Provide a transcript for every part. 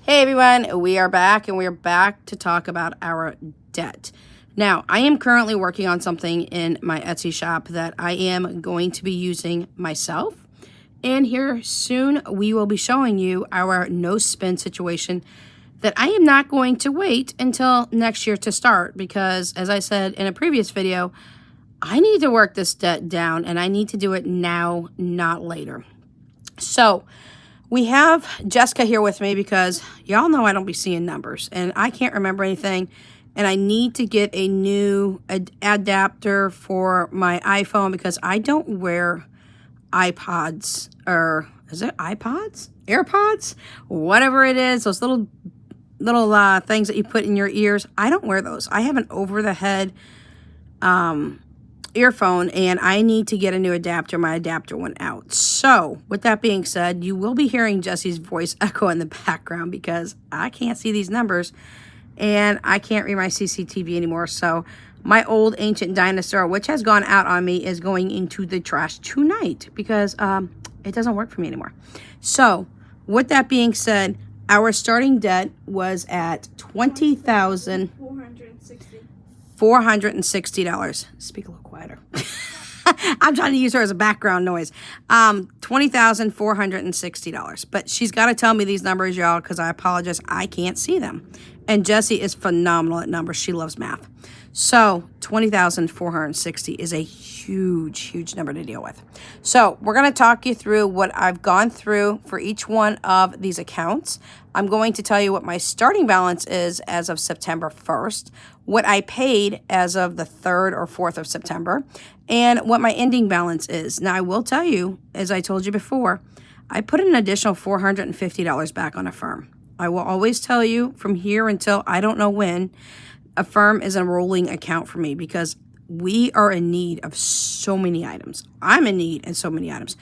Hey everyone, we are back and we are back to talk about our debt. Now, I am currently working on something in my Etsy shop that I am going to be using myself. And here soon we will be showing you our no spin situation that I am not going to wait until next year to start because, as I said in a previous video, I need to work this debt down and I need to do it now, not later. So we have Jessica here with me because y'all know I don't be seeing numbers and I can't remember anything, and I need to get a new adapter for my iPhone because I don't wear iPods, or is it iPods? AirPods? Whatever it is, those little things that you put in your ears. I don't wear those. I have an over-the-head earphone, and I need to get a new adapter. My adapter went out. So with that being said, you will be hearing Jesse's voice echo in the background because I can't see these numbers and I can't read my CCTV anymore. So my old ancient dinosaur, which has gone out on me, is going into the trash tonight because it doesn't work for me anymore. So with that being said, our starting debt was at $20,460. Speak a little quieter. I'm trying to use her as a background noise. $20,460. But she's got to tell me these numbers, y'all, because I apologize. I can't see them. And Jessie is phenomenal at numbers. She loves math. So $20,460 is a huge, huge number to deal with. So we're going to talk you through what I've gone through for each one of these accounts. I'm going to tell you what my starting balance is as of September 1st, what I paid as of the 3rd or 4th of September, and what my ending balance is. Now, I will tell you, as I told you before, I put an additional $450 back on Affirm. I will always tell you from here until I don't know when, Affirm is a rolling account for me because we are in need of so many items. I'm in need of so many items.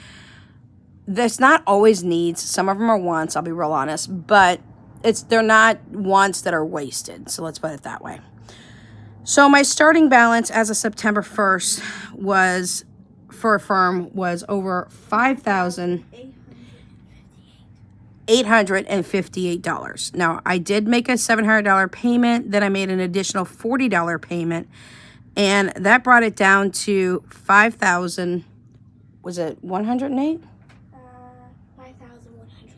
There's not always needs. Some of them are wants, I'll be real honest, but they're not wants that are wasted. So let's put it that way. So my starting balance as of September 1st was, for Affirm, was over $5,858. Now, I did make a $700 payment. Then I made an additional $40 payment. And that brought it down to $5,000. Was it 108? 5,108.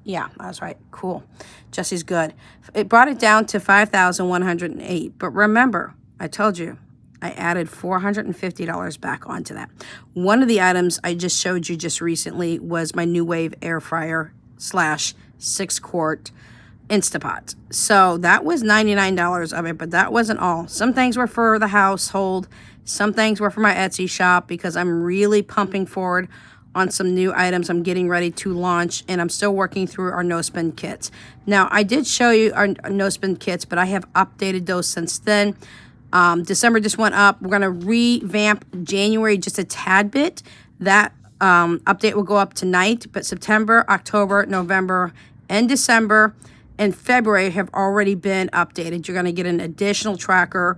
Yeah, that's right. Cool. Jesse's good. It brought it down to 5,108. But remember, I told you, I added $450 back onto that. One of the items I just showed you just recently was my New Wave air fryer / 6-quart Instapot. So that was $99 of it, but that wasn't all. Some things were for the household. Some things were for my Etsy shop because I'm really pumping forward on some new items I'm getting ready to launch, and I'm still working through our no-spin kits. Now, I did show you our no-spin kits, but I have updated those since then. December just went up. We're going to revamp January just a tad bit. That update will go up tonight, but September, October, November, and December and February have already been updated. You're going to get an additional tracker,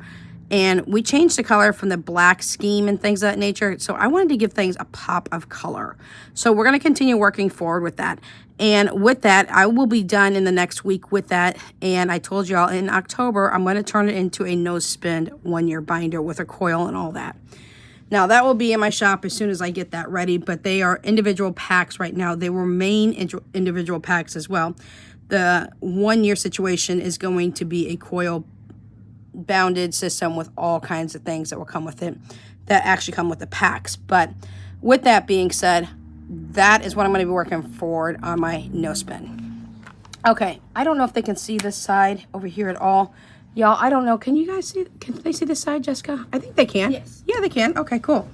and we changed the color from the black scheme and things of that nature. So I wanted to give things a pop of color. So we're going to continue working forward with that. And with that, I will be done in the next week with that. And I told y'all in October, I'm going to turn it into a no-spin 1-year binder with a coil and all that. Now, that will be in my shop as soon as I get that ready, but they are individual packs right now. They remain individual packs as well. The 1-year situation is going to be a coil bounded system with all kinds of things that will come with it that actually come with the packs. But with that being said, that is what I'm going to be working forward on my no spin. Okay, I don't know if they can see this side over here at all. Y'all, I don't know. Can you guys see? Can they see this side, Jessica? I think they can. Yes. Yeah, they can. Okay, cool.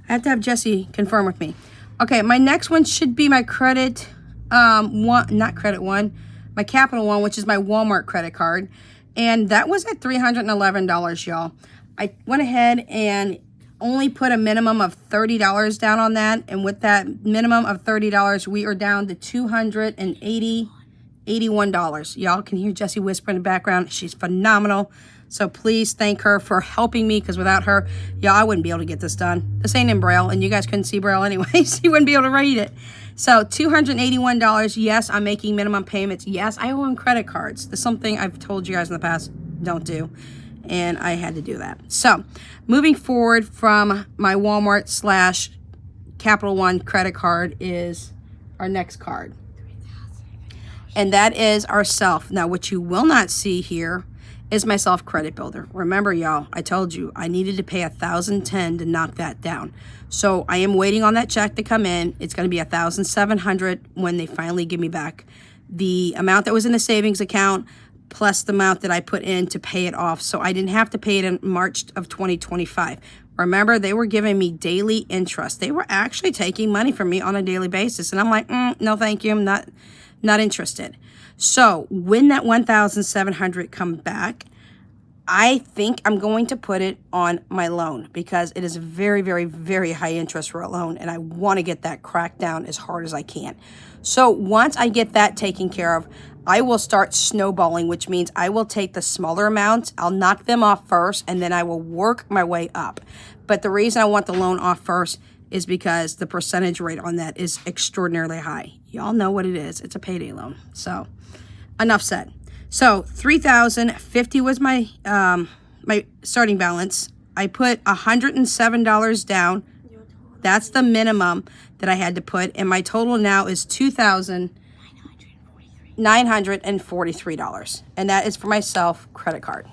I have to have Jessie confirm with me. Okay, my next one should be my credit, not credit one, my Capital One, which is my Walmart credit card. And that was at $311, y'all. I went ahead and only put a minimum of $30 down on that. And with that minimum of $30, we are down to $281. Y'all can hear Jessie whisper in the background. She's phenomenal. So please thank her for helping me, because without her, y'all, I wouldn't be able to get this done. This ain't in Braille, and you guys couldn't see Braille anyways. You wouldn't be able to read it. So $281. Yes, I'm making minimum payments. Yes, I own credit cards. That's something I've told you guys in the past, don't do. And I had to do that. So moving forward from my Walmart / Capital One credit card is our next card. And that is our self. Now, what you will not see here is my self credit builder. Remember, y'all, I told you I needed to pay $1,010 to knock that down. So I am waiting on that check to come in. It's going to be $1,700 when they finally give me back the amount that was in the savings account plus the amount that I put in to pay it off. So I didn't have to pay it in March of 2025. Remember, they were giving me daily interest. They were actually taking money from me on a daily basis. And I'm like, no, thank you. I'm not interested. So when that $1,700 come back, I think I'm going to put it on my loan because it is a very, very, very high interest for a loan. And I want to get that cracked down as hard as I can. So once I get that taken care of, I will start snowballing, which means I will take the smaller amounts. I'll knock them off first, and then I will work my way up. But the reason I want the loan off first is because the percentage rate on that is extraordinarily high. Y'all know what it is. It's a payday loan. So enough said. So $3,050 was my my starting balance. I put $107 down. That's the minimum that I had to put, and my total now is $2,943, and that is for my self credit card.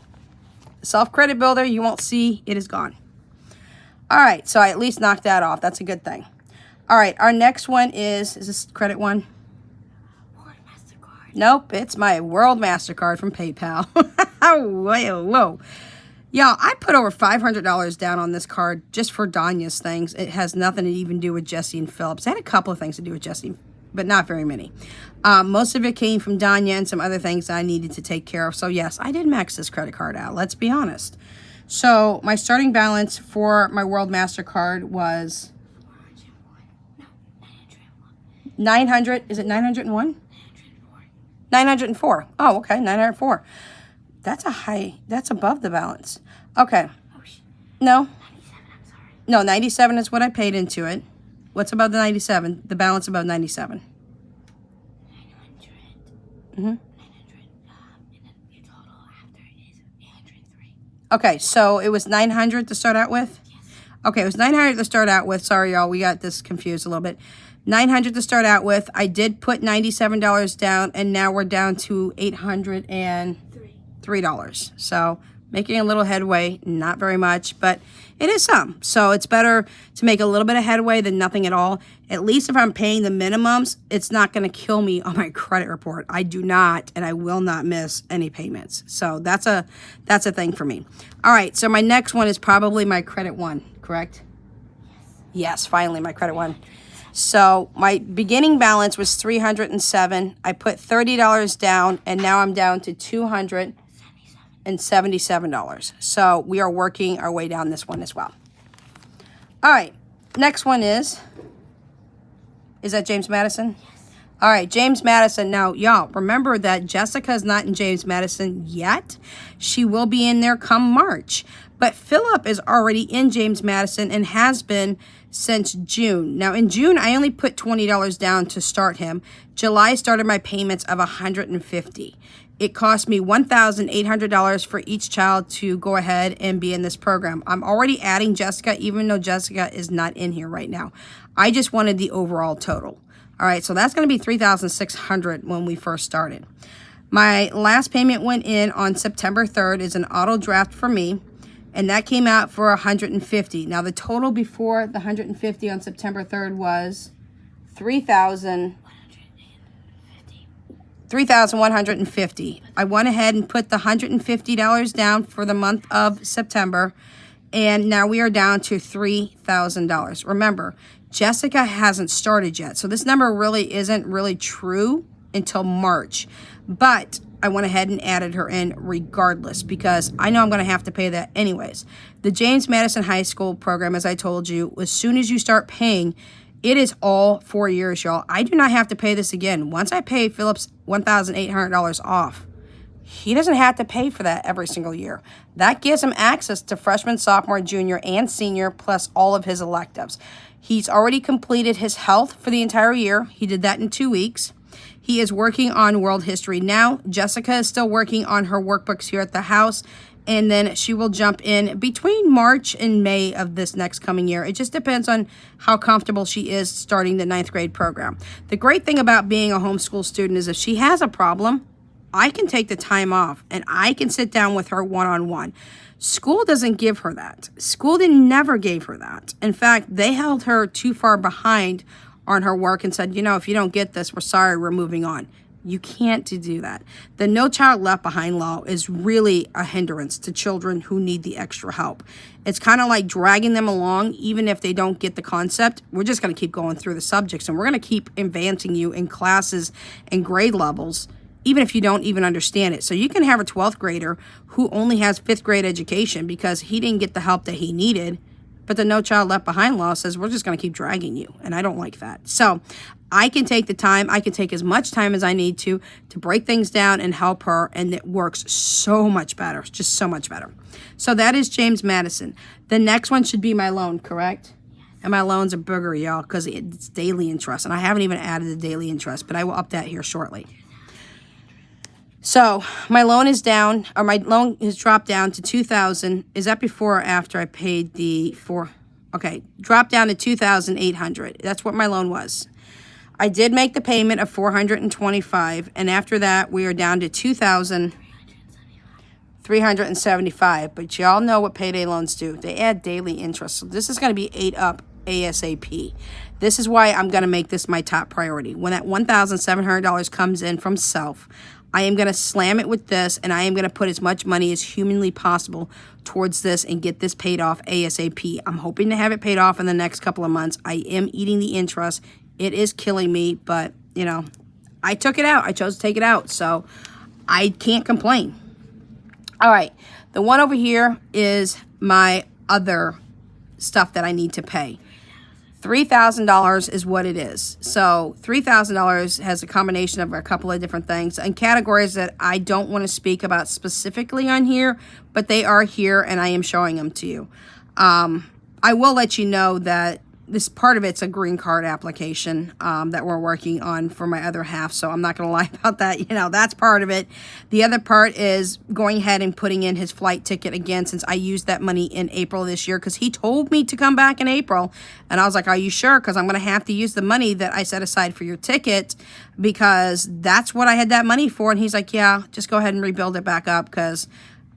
Self credit builder, you won't see, it is gone. All right, so I at least knocked that off. That's a good thing. All right, our next one is this credit one? World MasterCard. Nope, it's my World MasterCard from PayPal. Whoa. Y'all, I put over $500 down on this card just for Danya's things. It has nothing to even do with Jesse and Phillips. It had a couple of things to do with Jesse, but not very many. Most of it came from Danya and some other things I needed to take care of. So yes, I did max this credit card out. Let's be honest. So my starting balance for my World MasterCard was 900. Is it 901? 904. Oh, okay, 904. That's a high. That's above the balance. Okay. No. 97. I'm sorry. No, 97 is what I paid into it. What's above the 97? The balance above 97. 900. Mm-hmm. 900. And then your total after is 803. Okay, so it was 900 to start out with? Yes. Okay, it was 900 to start out with. Sorry, y'all, we got this confused a little bit. 900 to start out with. I did put $97 down, and now we're down to $803. So making a little headway, not very much, but it is some. So it's better to make a little bit of headway than nothing at all. At least if I'm paying the minimums, it's not going to kill me on my credit report. I do not, and I will not miss any payments. So that's a thing for me. All right, so my next one is probably my credit one, correct? Yes, finally my credit one. So my beginning balance was $307. I put $30 down, and now I'm down to $277. So we are working our way down this one as well. All right, next one is that James Madison? Yes. All right, James Madison. Now, y'all, remember that Jessica's not in James Madison yet. She will be in there come March. But Philip is already in James Madison and has been since June. Now, in June, I only put $20 down to start him. July started my payments of $150. It cost me $1,800 for each child to go ahead and be in this program. I'm already adding Jessica, even though Jessica is not in here right now. I just wanted the overall total. All right, so that's going to be $3,600 when we first started. My last payment went in on September 3rd. Is an auto draft for me, and that came out for $150. Now, the total before the $150 on September 3rd was $3,150. I went ahead and put the $150 down for the month of September, and now we are down to $3,000. Remember, Jessica hasn't started yet, so this number really isn't really true until March, but I went ahead and added her in regardless because I know I'm going to have to pay that anyways. The James Madison High School program, as I told you, as soon as you start paying, it is all 4 years, y'all. I do not have to pay this again. Once I pay Phillips $1,800 off, he doesn't have to pay for that every single year. That gives him access to freshman, sophomore, junior, and senior, plus all of his electives. He's already completed his health for the entire year. He did that in 2 weeks. He is working on world history now. Jessica is still working on her workbooks here at the house. And then she will jump in between March and May of this next coming year. It just depends on how comfortable she is starting the 9th grade program. The great thing about being a homeschool student is if she has a problem, I can take the time off and I can sit down with her one-on-one. School doesn't give her that. School never gave her that. In fact, they held her too far behind on her work and said, you know, if you don't get this, we're sorry, we're moving on. You can't do that. The No Child Left Behind law is really a hindrance to children who need the extra help. It's kind of like dragging them along, even if they don't get the concept. We're just going to keep going through the subjects, and we're going to keep advancing you in classes and grade levels, even if you don't even understand it. So you can have a 12th grader who only has 5th grade education because he didn't get the help that he needed. But the No Child Left Behind law says we're just going to keep dragging you, and I don't like that. So I can take the time. I can take as much time as I need to break things down and help her, and it works so much better, just so much better. So that is James Madison. The next one should be my loan, correct? Yes. And my loans are bigger, y'all, because it's daily interest, and I haven't even added the daily interest, but I will up that here shortly. So my loan is down, or my loan has dropped down to $2,000. Is that before or after I paid the okay, dropped down to $2,800. That's what my loan was. I did make the payment of $425, and after that, we are down to $2,375. But y'all know what payday loans do. They add daily interest. So this is going to be ate up ASAP. This is why I'm going to make this my top priority. When that $1,700 comes in from self, I am going to slam it with this, and I am going to put as much money as humanly possible towards this and get this paid off ASAP. I'm hoping to have it paid off in the next couple of months. I am eating the interest. It is killing me, but, you know, I took it out. I chose to take it out, so I can't complain. All right, the one over here is my other stuff that I need to pay. $3,000 is what it is. So $3,000 has a combination of a couple of different things and categories that I don't want to speak about specifically on here, but they are here and I am showing them to you. I will let you know that this part of it's a green card application that we're working on for my other half, so I'm not going to lie about that. You know, that's part of it. The other part is going ahead and putting in his flight ticket again, since I used that money in April this year, because he told me to come back in April, and I was like, are you sure? Because I'm going to have to use the money that I set aside for your ticket, because that's what I had that money for. And he's like, yeah, just go ahead and rebuild it back up, because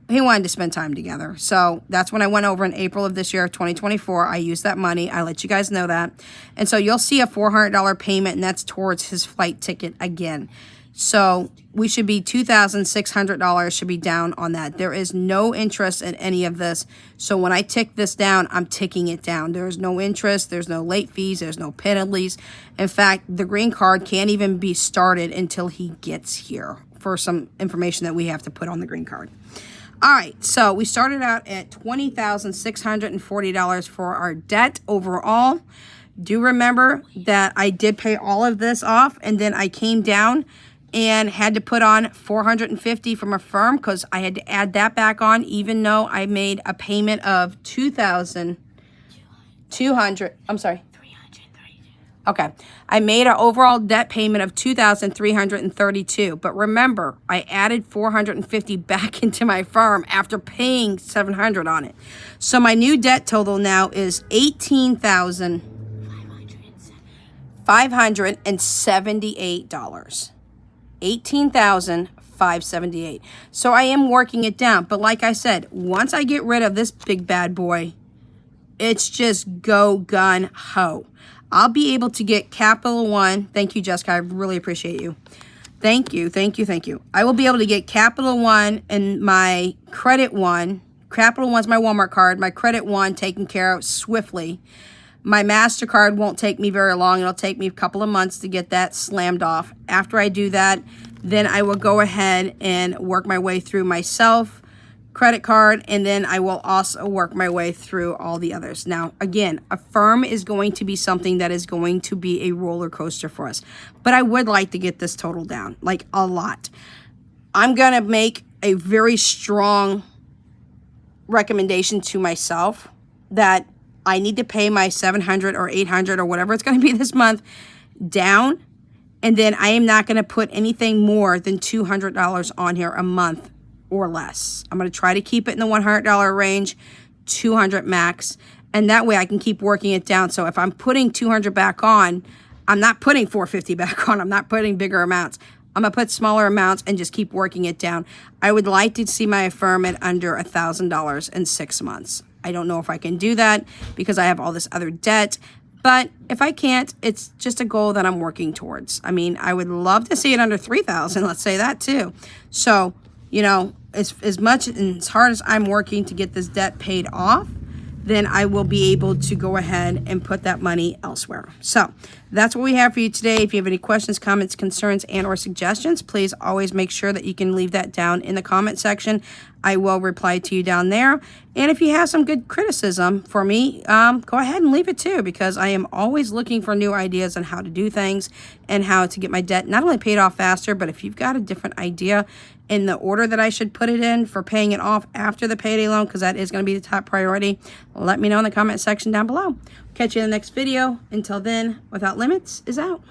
he wanted to spend time together. So that's when I went over in April of this year, 2024. I used that money. I let you guys know that. And so you'll see a $400 payment, and that's towards his flight ticket again. So we should be $2,600 should be down on that. There is no interest in any of this. So when I tick this down, I'm ticking it down. There's no interest. There's no late fees. There's no penalties. In fact, the green card can't even be started until he gets here for some information that we have to put on the green card. All right, so we started out at $20,640 for our debt overall. Do remember that I did pay all of this off, and then I came down and had to put on $450 from a firm because I had to add that back on, even though I made a payment of $2,200. I'm sorry. Okay, I made an overall debt payment of $2,332, but remember, I added $450 back into my firm after paying $700 on it. So my new debt total now is $18,578. $18,578. So I am working it down, but like I said, once I get rid of this big bad boy, it's just go gun ho. I'll be able to get Capital One. Thank you, Jessica. I really appreciate you. Thank you, thank you, thank you. I will be able to get Capital One and my Credit One. Capital One's my Walmart card. My Credit One taken care of swiftly. My MasterCard won't take me very long. It'll take me a couple of months to get that slammed off. After I do that, then I will go ahead and work my way through myself. Credit card, and then I will also work my way through all the others. Now, again, a firm is going to be something that is going to be a roller coaster for us, but I would like to get this total down, like a lot. I'm going to make a very strong recommendation to myself that I need to pay my $700 or $800 or whatever it's going to be this month down. And then I am not going to put anything more than $200 on here a month or less. I'm going to try to keep it in the $100 range, 200 max. And that way I can keep working it down. So if I'm putting 200 back on, I'm not putting 450 back on. I'm not putting bigger amounts. I'm going to put smaller amounts and just keep working it down. I would like to see my Affirm at under $1,000 in 6 months. I don't know if I can do that because I have all this other debt. But if I can't, it's just a goal that I'm working towards. I mean, I would love to see it under 3,000. Let's say that too. So, you know, as much and as hard as I'm working to get this debt paid off, then I will be able to go ahead and put that money elsewhere. So that's what we have for you today. If you have any questions, comments, concerns, and or suggestions, please always make sure that you can leave that down in the comment section. I will reply to you down there. And if you have some good criticism for me, go ahead and leave it too, because I am always looking for new ideas on how to do things and how to get my debt not only paid off faster, but if you've got a different idea in the order that I should put it in for paying it off after the payday loan, because that is going to be the top priority, let me know in the comment section down below. Catch you in the next video. Until then, Without Limits is out.